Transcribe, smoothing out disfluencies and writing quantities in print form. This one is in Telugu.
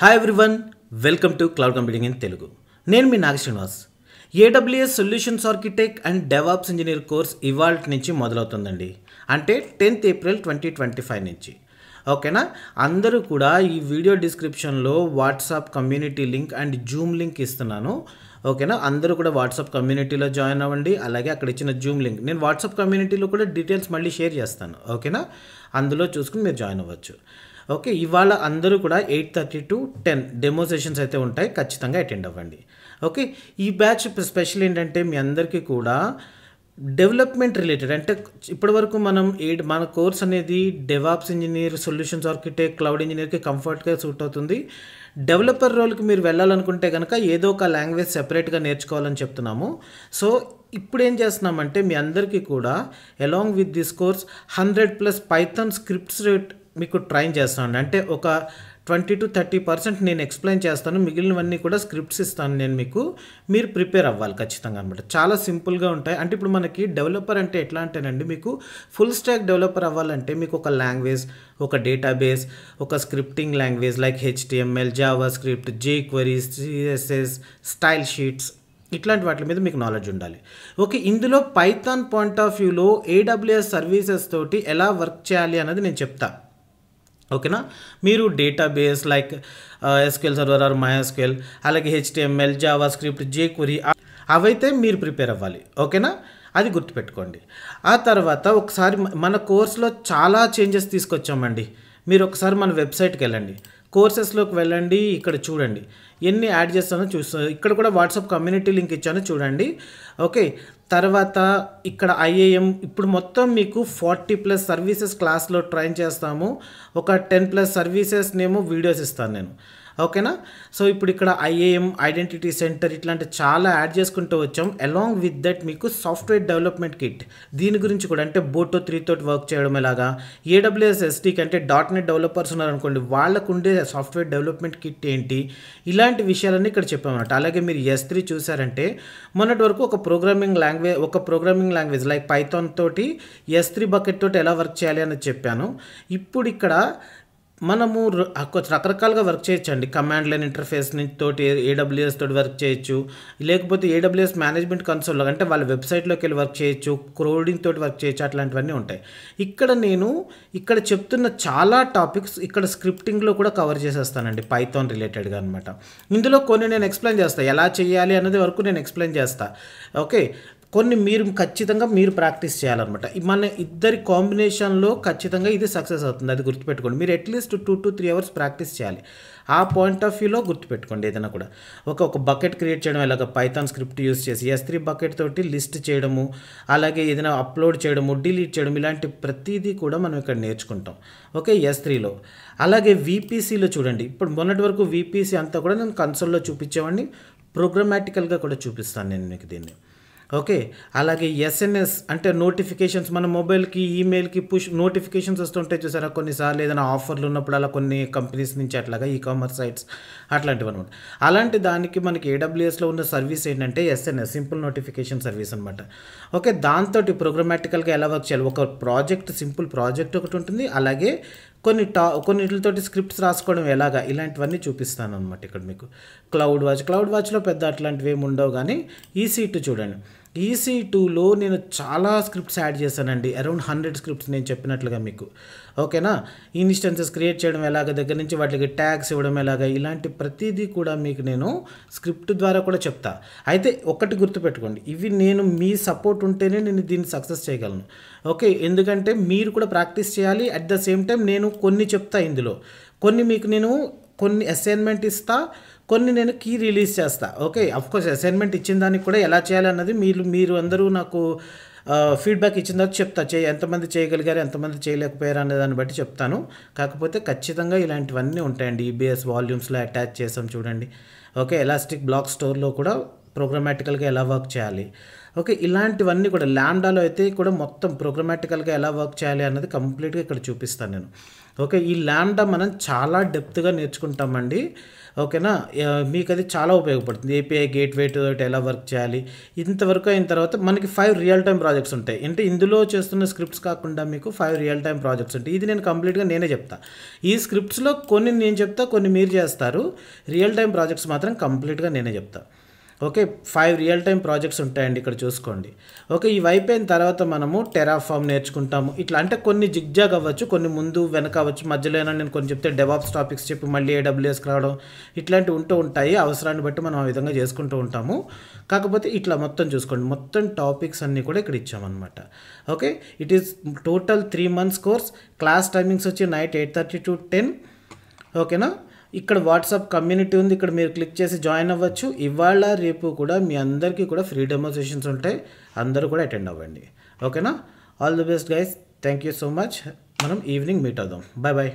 Hi everyone, welcome to cloud computing in Telugu. నేను మీ Naga Srinivas. AWS solutions architect and DevOps engineer course ఇవాల్ట్ నుంచి మొదలవుతుందండి. అంటే 10th April 2025 నుంచి. ఓకేనా? అందరూ కూడా ఈ వీడియో డిస్క్రిప్షన్లో WhatsApp community link and Zoom link ఇస్తున్నాను. ఓకేనా? అందరూ కూడా వాట్సాప్ కమ్యూనిటీలో జాయిన్ అవ్వండి. అలాగే అక్కడ ఇచ్చిన జూమ్ లింక్ నేను వాట్సాప్ కమ్యూనిటీలో కూడా డీటెయిల్స్ మళ్ళీ షేర్ చేస్తాను. ఓకేనా? అందులో చూసుకుని మీరు జాయిన్ అవ్వచ్చు. ఓకే, ఇవాళ అందరూ కూడా 8:30 to 10 డెమో సెషన్స్ అయితే ఉంటాయి. ఖచ్చితంగా అటెండ్ అవ్వండి. ఓకే, ఈ బ్యాచ్ స్పెషల్ ఏంటంటే మీ అందరికీ కూడా డెవలప్మెంట్ రిలేటెడ్, అంటే ఇప్పటివరకు మన కోర్స్ అనేది DevOps engineer, solutions architect, cloud ఇంజనీర్కి కంఫర్ట్గా సూట్ అవుతుంది. డెవలపర్ రోల్కి మీరు వెళ్ళాలనుకుంటే కనుక ఏదో ఒక లాంగ్వేజ్ సెపరేట్గా నేర్చుకోవాలని చెప్తున్నాము. సో ఇప్పుడు ఏం చేస్తున్నామంటే మీ అందరికీ కూడా along with this course 100+ Python scripts మీకు ట్రైన్ చేస్తాను. అంటే ఒక 20 to 30% నేను ఎక్స్ప్లెయిన్ చేస్తాను, మిగిలినవన్నీ కూడా స్క్రిప్ట్స్ ఇస్తాను నేను మీకు. మీరు ప్రిపేర్ అవ్వాలి ఖచ్చితంగా అనమాట. చాలా సింపుల్గా ఉంటాయి. అంటే ఇప్పుడు మనకి డెవలపర్ అంటే ఎట్లా అంటేనండి, మీకు ఫుల్ స్టాక్ డెవలపర్ అవ్వాలంటే మీకు ఒక లాంగ్వేజ్, ఒక డేటాబేస్, ఒక scripting language like HTML, JavaScript, jQuery, CSS, style sheets, ఇట్లాంటి వాటి మీద మీకు నాలెడ్జ్ ఉండాలి. ఓకే, ఇందులో పైథాన్ పాయింట్ ఆఫ్ వ్యూలో AWS సర్వీసెస్ తోటి ఎలా వర్క్ చేయాలి అన్నది నేను చెప్తా. ఓకేనా? మీరు database like SQL server or MySQL, అలాగే HTML, జావా స్క్రిప్ట్, jQuery అవైతే మీరు ప్రిపేర్ అవ్వాలి. ఓకేనా? అది గుర్తుపెట్టుకోండి. ఆ తర్వాత ఒకసారి మన కోర్సులో చాలా చేంజెస్ తీసుకొచ్చామండి. మీరు ఒకసారి మన వెబ్సైట్కి వెళ్ళండి, కోర్సెస్లోకి వెళ్ళండి, ఇక్కడ చూడండి ఎన్ని యాడ్ చేస్తానో ఇక్కడ కూడా వాట్సాప్ కమ్యూనిటీ లింక్ ఇచ్చాను చూడండి. ఓకే, తర్వాత ఇక్కడ IAM ఇప్పుడు మొత్తం మీకు 40+ సర్వీసెస్ క్లాస్లో ట్రైన్ చేస్తాము. ఒక 10+ సర్వీసెస్ నేమో వీడియోస్ ఇస్తాను నేను. ఓకేనా? సో ఇప్పుడు ఇక్కడ IAM, ఐడెంటిటీ సెంటర్, ఇట్లాంటి చాలా యాడ్ చేసుకుంటూ వచ్చాం. అలాంగ్ విత్ దట్ మీకు సాఫ్ట్వేర్ డెవలప్మెంట్ కిట్, దీని గురించి కూడా, అంటే బోటో 3 తోటి వర్క్ చేయడం ఎలాగా, AWS SDK అంటే .NET డెవలపర్స్ ఉన్నారనుకోండి, వాళ్ళకు ఉండే సాఫ్ట్వేర్ డెవలప్మెంట్ కిట్ ఏంటి, ఇలాంటి విషయాలన్నీ ఇక్కడ చెప్పామన్నమాట. అలాగే మీరు S3 చూసారంటే మొన్నటి వరకు ఒక ప్రోగ్రామింగ్ లాంగ్వేజ్ లైక్ పైథాన్ తోటి S3 బకెట్ తోటి ఎలా వర్క్ చేయాలి అని చెప్పాను. ఇప్పుడు ఇక్కడ మనము రకరకాలుగా వర్క్ చేయొచ్చండి. కమాండ్ లైన్ ఇంటర్ఫేస్ తోటి AWS తోటి వర్క్ చేయొచ్చు, లేకపోతే AWS మేనేజ్మెంట్ కన్సోల్లో అంటే వాళ్ళ వెబ్సైట్లోకి వెళ్ళి వర్క్ చేయొచ్చు, కోడింగ్ తోటి వర్క్ చేయొచ్చు, అట్లాంటివన్నీ ఉంటాయి. ఇక్కడ చెప్తున్న చాలా టాపిక్స్ ఇక్కడ స్క్రిప్టింగ్లో కూడా కవర్ చేసేస్తానండి, పైథాన్ రిలేటెడ్గా అనమాట. ఇందులో కొన్ని నేను ఎక్స్ప్లెయిన్ చేస్తాను, ఎలా చేయాలి అన్నది వరకు నేను ఎక్స్ప్లెయిన్ చేస్తాను. ఓకే, కొన్ని ఖచ్చితంగా మీరు ప్రాక్టీస్ చేయాలన్నమాట. మన ఇద్దరి కాంబినేషన్లో ఖచ్చితంగా ఇది సక్సెస్ అవుతుంది, అది గుర్తుపెట్టుకోండి. మీరు అట్లీస్ట్ 2 to 3 hours ప్రాక్టీస్ చేయాలి. ఆ పాయింట్ ఆఫ్ వ్యూలో గుర్తుపెట్టుకోండి. ఏదైనా కూడా ఒక బకెట్ క్రియేట్ చేయడం ఎలాగ, పైథాన్ స్క్రిప్ట్ యూస్ చేసి S3 బకెట్ తోటి లిస్ట్ చేయడము, అలాగే ఏదైనా అప్లోడ్ చేయడము, డిలీట్ చేయడం, ఇలాంటి ప్రతిదీ కూడా మనం ఇక్కడ నేర్చుకుంటాం. ఓకే, S3లో. అలాగే VPCలో చూడండి, ఇప్పుడు మొన్నటి వరకు VPC అంతా కూడా నేను కన్సోల్లో చూపించేవాడిని, ప్రోగ్రామాటికల్గా కూడా చూపిస్తాను నేను మీకు దీన్ని. ఓకే, అలాగే SNS అంటే నోటిఫికేషన్స్, మన మొబైల్కి, ఈమెయిల్కి పుష్ నోటిఫికేషన్స్ వస్తుంటాయి చూసారా, కొన్నిసార్లు ఏదైనా ఆఫర్లు ఉన్నప్పుడు అలా కొన్ని కంపెనీస్ నుంచి అట్లాగా ఈకామర్స్ సైట్స్ అట్లాంటివి అనమాట. అలాంటి దానికి మనకి AWSలో ఉన్న సర్వీస్ ఏంటంటే SNS, సింపుల్ నోటిఫికేషన్ సర్వీస్ అనమాట. ఓకే, దాంతో ప్రోగ్రామాటికల్గా ఎలా వర్క్ చేయాలి, ఒక సింపుల్ ప్రాజెక్ట్ ఒకటి ఉంటుంది, అలాగే కొన్నిటితోటి స్క్రిప్ట్స్ రాసుకోవడం ఎలాగా, ఇలాంటివన్నీ చూపిస్తాను అనమాట. ఇక్కడ మీకు క్లౌడ్ వాచ్లో పెద్ద అట్లాంటివి ఏమి ఉండవు, కానీ EC2 చూడండి. EC2లో నేను చాలా స్క్రిప్ట్స్ యాడ్ చేశానండి, అరౌండ్ 100 స్క్రిప్ట్స్ నేను చెప్పినట్లుగా మీకు. ఓకేనా? ఇన్స్టెన్సెస్ క్రియేట్ చేయడం ఎలాగ, దగ్గర నుంచి వాటికి ట్యాగ్స్ ఇవ్వడం ఎలాగ, ఇలాంటి ప్రతిదీ కూడా మీకు నేను స్క్రిప్ట్ ద్వారా కూడా చెప్తా. అయితే ఒకటి గుర్తుపెట్టుకోండి, ఇవి నేను మీ సపోర్ట్ ఉంటేనే నేను దీన్ని సక్సెస్ చేయగలను. ఓకే, ఎందుకంటే మీరు కూడా ప్రాక్టీస్ చేయాలి. అట్ ద సేమ్ టైం నేను కొన్ని చెప్తా, ఇందులో కొన్ని అసైన్మెంట్ ఇస్తా, కొన్ని నేను కీ రిలీజ్ చేస్తా. ఓకే, అఫ్కోర్స్ అసైన్మెంట్ ఇచ్చిన దానికి కూడా ఎలా చేయాలి అన్నది మీరు అందరూ నాకు ఫీడ్బ్యాక్ ఇచ్చిన తర్వాత చెప్తా. ఎంతమంది చేయగలిగారు, ఎంతమంది చేయలేకపోయారు అనే దాన్ని బట్టి చెప్తాను. కాకపోతే ఖచ్చితంగా ఇలాంటివన్నీ ఉంటాయండి. EBS వాల్యూమ్స్లో అటాచ్ చేసాం చూడండి. ఓకే, ఎలాస్టిక్ బ్లాక్ స్టోర్లో కూడా ప్రోగ్రామాటికల్గా ఎలా వర్క్ చేయాలి, ఓకే, ఇలాంటివన్నీ కూడా ల్యాండాలో అయితే కూడా మొత్తం ప్రోగ్రామాటికల్గా ఎలా వర్క్ చేయాలి అన్నది కంప్లీట్గా ఇక్కడ చూపిస్తాను నేను. ఓకే, ఈ ల్యాండా మనం చాలా డెప్త్గా నేర్చుకుంటామండి. ఓకేనా, మీకు అది చాలా ఉపయోగపడుతుంది. ఏపీఐ గేట్వే తోటి ఎలా వర్క్ చేయాలి ఇంతవరకు అయిన తర్వాత మనకి 5 రియల్ టైమ్ ప్రాజెక్ట్స్ ఉంటాయి. అంటే ఇందులో చేస్తున్న స్క్రిప్ట్స్ కాకుండా మీకు 5 రియల్ టైమ్ ప్రాజెక్ట్స్ ఉంటాయి. ఇది నేను కంప్లీట్గా నేనే చెప్తా. ఈ స్క్రిప్ట్స్లో కొన్ని నేను చెప్తా, కొన్ని మీరు చేస్తారు. రియల్ టైమ్ ప్రాజెక్ట్స్ మాత్రం కంప్లీట్గా నేనే చెప్తా. ఓకే, 5 రియల్ టైమ్ ప్రాజెక్ట్స్ ఉంటాయండి, ఇక్కడ చూసుకోండి. ఓకే, ఇవి అయిపోయిన తర్వాత మనము టెరాఫామ్ నేర్చుకుంటాము. ఇట్లా అంటే కొన్ని జిగ్జాగ్ అవ్వచ్చు, కొన్ని ముందు వెనక అవ్వచ్చు, మధ్యలో అయినా నేను కొన్ని చెప్తే డెవాప్స్ టాపిక్స్ చెప్పి మళ్ళీ AWS రావడం ఇట్లాంటివి ఉంటూ ఉంటాయి. అవసరాన్ని బట్టి మనం ఆ విధంగా చేసుకుంటూ ఉంటాము. కాకపోతే ఇట్లా మొత్తం చూసుకోండి, మొత్తం టాపిక్స్ అన్నీ కూడా ఇక్కడ ఇచ్చామన్నమాట. Okay, it is total 3 months course. Class timings వచ్చి నైట్ 8:30 to 10. ఓకేనా, ఇక్కడ వాట్సాప్ కమ్యూనిటీ ఉంది, ఇక్కడ మీరు క్లిక్ చేసి జాయిన్ అవ్వచ్చు. ఇవాళ రేపు కూడా మీ అందరికీ కూడా ఫ్రీ డెమో సెషన్స్ ఉంటాయి, అందరూ కూడా అటెండ్ అవ్వండి. ఓకేనా, all the best guys, thank you so much. మనం ఈవినింగ్ మీట్ అవుదాం. Bye bye.